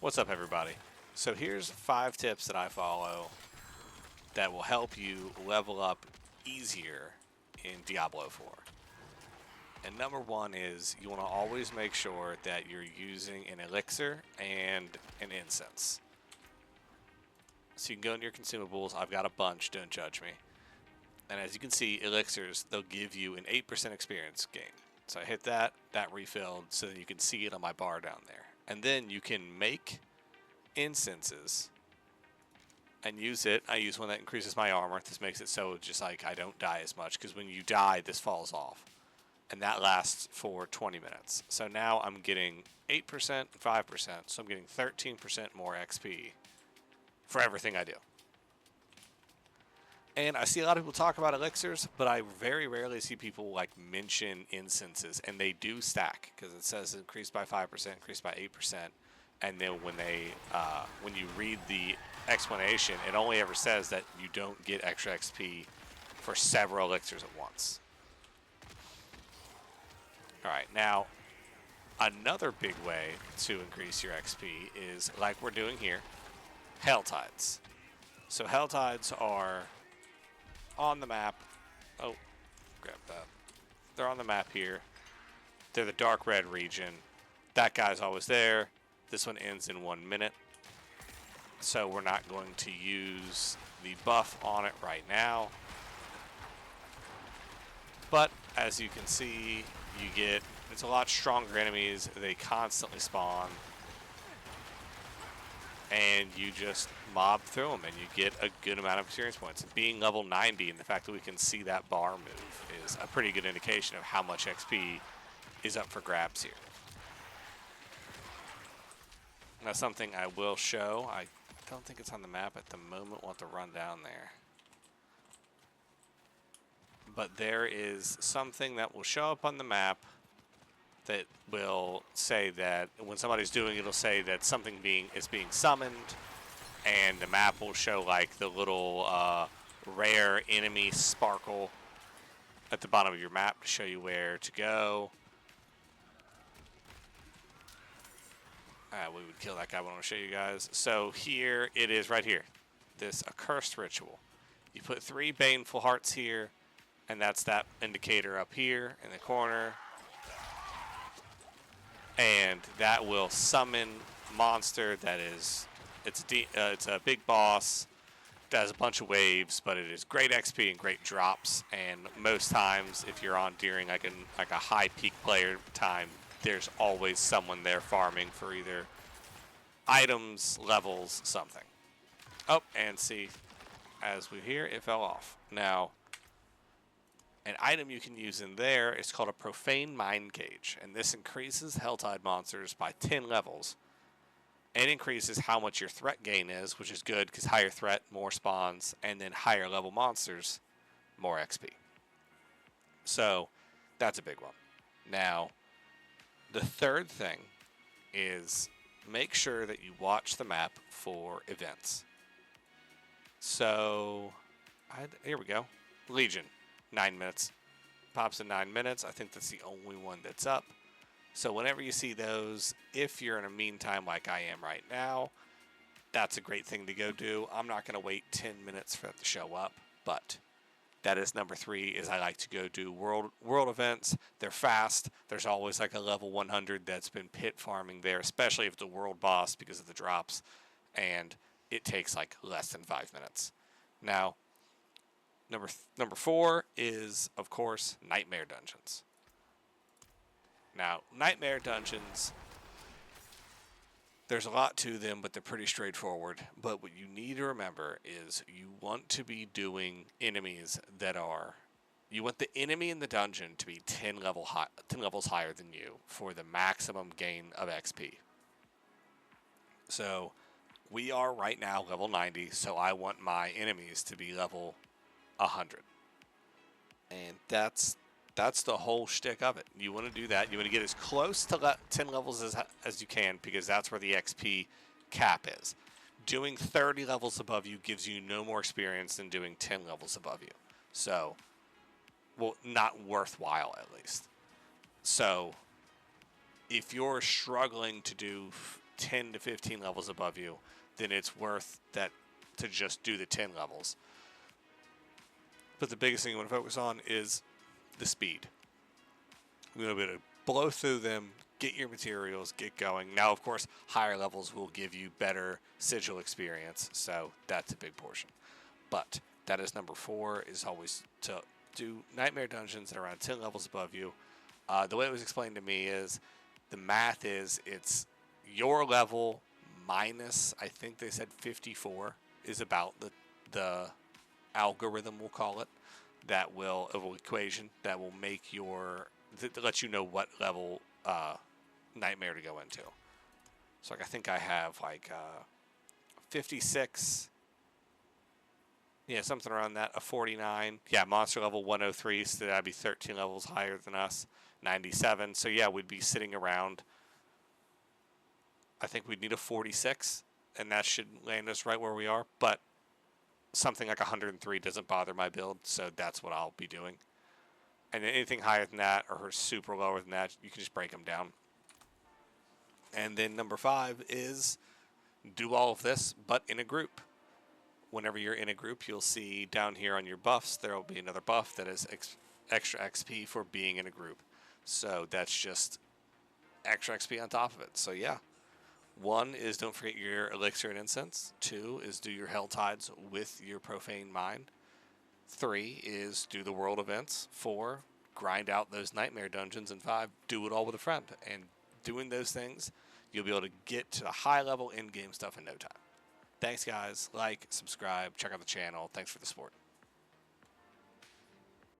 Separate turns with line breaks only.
What's up, everybody? So here's 5 tips that I follow that will help you level up easier in Diablo 4. And number 1 is you want to always make sure that you're using an elixir and an incense. So you can go into your consumables. I've got a bunch, don't judge me. And as you can see, elixirs, they'll give you an 8% experience gain. So I hit that refilled so that you can see it on my bar down there. And then you can make incenses and use it. I use one that increases my armor. This makes it so just like I don't die as much, because when you die, this falls off. And that lasts for 20 minutes. So now I'm getting 8%, 5%, so I'm getting 13% more XP for everything I do. And I see a lot of people talk about elixirs, but I very rarely see people like mention incenses, and they do stack, because it says increased by 5%, increased by 8%, and then when you read the explanation, it only ever says that you don't get extra XP for several elixirs at once. All right, now another big way to increase your XP is like we're doing here, Helltides. So Helltides are on the map. Oh, grab that. They're on the map here. They're the dark red region. That guy's always there. This one ends in 1 minute. So we're not going to use the buff on it right now. But as you can see, it's a lot stronger enemies. They constantly spawn. And you just mob through them, and you get a good amount of experience points. Being level 90 and the fact that we can see that bar move is a pretty good indication of how much XP is up for grabs here. Now, something I will show, I don't think it's on the map at the moment. We'll have to run down there. But there is something that will show up on the map that will say that when somebody's doing it, it'll say that something is being summoned, and the map will show like the little rare enemy sparkle at the bottom of your map to show you where to go. We would kill that guy, but I want to show you guys. So here it is right here, this accursed ritual. You put 3 baneful hearts here, and that's that indicator up here in the corner. And that will summon monster that is, it's a big boss, does a bunch of waves, but it is great XP and great drops. And most times, if you're on during like a high peak player time, there's always someone there farming for either items, levels, something. Oh, and see, as we hear, it fell off. Now, an item you can use in there is called a Profane Mind Cage, and this increases Helltide monsters by 10 levels, and increases how much your threat gain is, which is good because higher threat, more spawns, and then higher level monsters, more XP. So that's a big one. Now, the third thing is make sure that you watch the map for events. So, here we go. Legion. 9 minutes. Pops in 9 minutes. I think that's the only one that's up. So whenever you see those, if you're in a meantime like I am right now, that's a great thing to go do. I'm not going to wait 10 minutes for it to show up, but that is number 3, is I like to go do world events. They're fast. There's always like a level 100 that's been pit farming there, especially if it's a world boss because of the drops, and it takes like less than 5 minutes. Now, Number 4 is, of course, Nightmare Dungeons. Now, Nightmare Dungeons, there's a lot to them, but they're pretty straightforward. But what you need to remember is you want to be doing enemies that are... You want the enemy in the dungeon to be 10 levels higher than you for the maximum gain of XP. So, we are right now level 90, so I want my enemies to be level 100. And that's the whole shtick of it. You want to do that. You want to get as close to 10 levels as you can, because that's where the XP cap is. Doing 30 levels above you gives you no more experience than doing 10 levels above you. So, well, not worthwhile at least. So, if you're struggling to do 10 to 15 levels above you, then it's worth that to just do the 10 levels. But the biggest thing you want to focus on is the speed. You want to be able to blow through them, get your materials, get going. Now, of course, higher levels will give you better sigil experience, so that's a big portion. But that is number 4, is always to do nightmare dungeons that are around 10 levels above you. The way it was explained to me is the math is it's your level minus, I think they said 54 is about the algorithm, we'll call it, that will, of equation that will make your, that lets you know what level nightmare to go into. So like I think I have like 56, yeah, something around that, a 49. Yeah, monster level 103, so that'd be 13 levels higher than us, 97. So yeah, we'd be sitting around, I think we'd need a 46, and that should land us right where we are. But something like 103 doesn't bother my build, so that's what I'll be doing. And anything higher than that or super lower than that, you can just break them down. And then number 5 is do all of this, but in a group. Whenever you're in a group, you'll see down here on your buffs, there will be another buff that is extra XP for being in a group. So that's just extra XP on top of it. So yeah. 1 is don't forget your elixir and incense. 2 is do your Helltides with your profane mind. 3 is do the world events. 4, grind out those nightmare dungeons. And 5, do it all with a friend. And doing those things, you'll be able to get to the high level in-game stuff in no time. Thanks, guys. Like, subscribe, check out the channel. Thanks for the support.